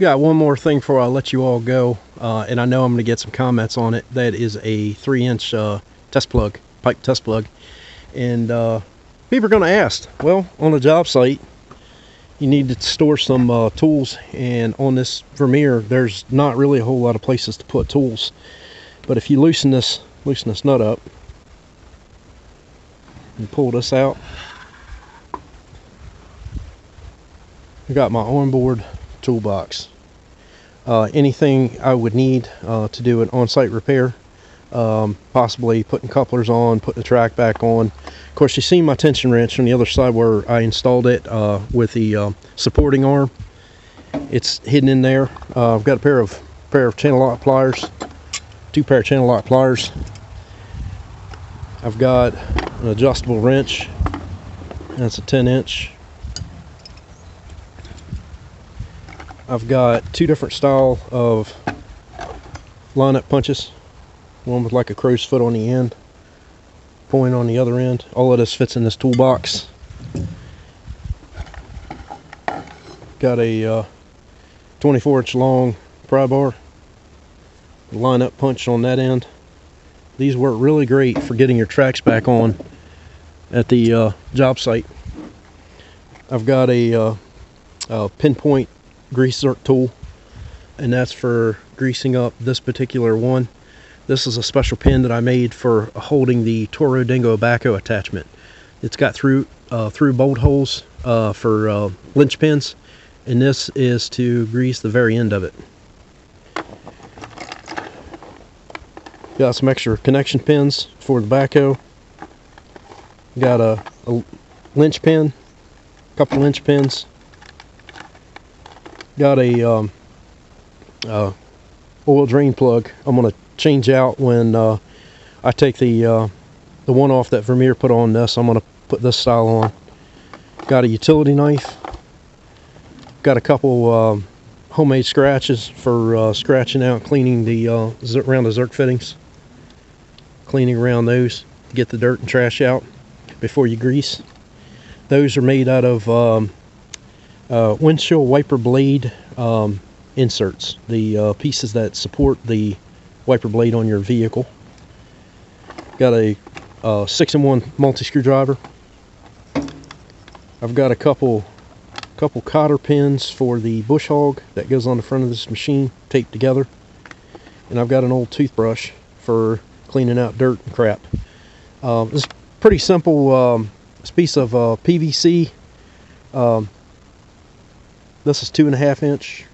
Got one more thing before I let you all go, and I know I'm going to get some comments on it. That is a 3-inch test plug, pipe test plug. And people are going to ask, well, on a job site, you need to store some tools, and on this Vermeer, there's not really a whole lot of places to put tools. But if you loosen this nut up and pull this out, I got my onboard toolbox. Anything I would need to do an on-site repair, possibly putting couplers on, putting the track back on. Of course, you see my tension wrench on the other side where I installed it with the supporting arm. It's hidden in there. I've got a pair of channel lock pliers, 2 pair of channel lock pliers. I've got an adjustable wrench. That's a 10-inch. I've got 2 different style of line-up punches. One with like a crow's foot on the end, point on the other end. All of this fits in this toolbox. Got a 24-inch long pry bar, line-up punch on that end. These work really great for getting your tracks back on at the job site. I've got a pinpoint grease zerk tool, and that's for greasing up this particular one. This is a special pin that I made for holding the Toro Dingo backhoe attachment. It's got through bolt holes for linch pins, and this is to grease the very end of it. Got some extra connection pins for the backhoe. Got a linch pin, couple linch pins. Got a oil drain plug I'm going to change out when I take the one off that Vermeer put on this. I'm going to put this style on. Got a utility knife. Got a couple homemade scratches for scratching out, cleaning the around the zerk fittings. Cleaning around those to get the dirt and trash out before you grease. Those are made out of windshield wiper blade inserts, the pieces that support the wiper blade on your vehicle. Got a 6-in-1 multi-screwdriver. I've got a couple cotter pins for the bush hog that goes on the front of this machine, taped together. And I've got an old toothbrush for cleaning out dirt and crap. It's pretty simple. This piece of PVC. This is 2.5-inch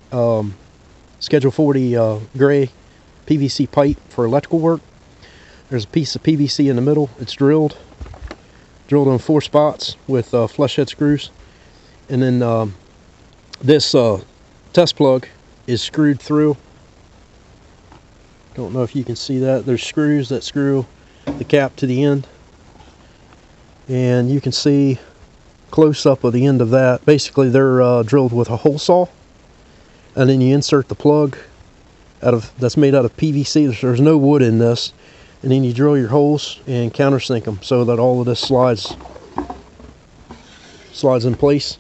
Schedule 40 gray PVC pipe for electrical work. There's a piece of PVC in the middle. It's drilled on 4 spots with flush head screws. And then this test plug is screwed through. Don't know if you can see that. There's screws that screw the cap to the end. And you can see close up of the end of that. Basically they're drilled with a hole saw, and then you insert the plug that's made out of PVC. There's no wood in this, and then you drill your holes and countersink them so that all of this slides in place.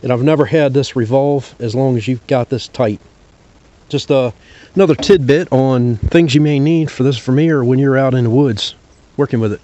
And I've never had this revolve as long as you've got this tight. Just another tidbit on things you may need for this Vermeer when you're out in the woods working with it.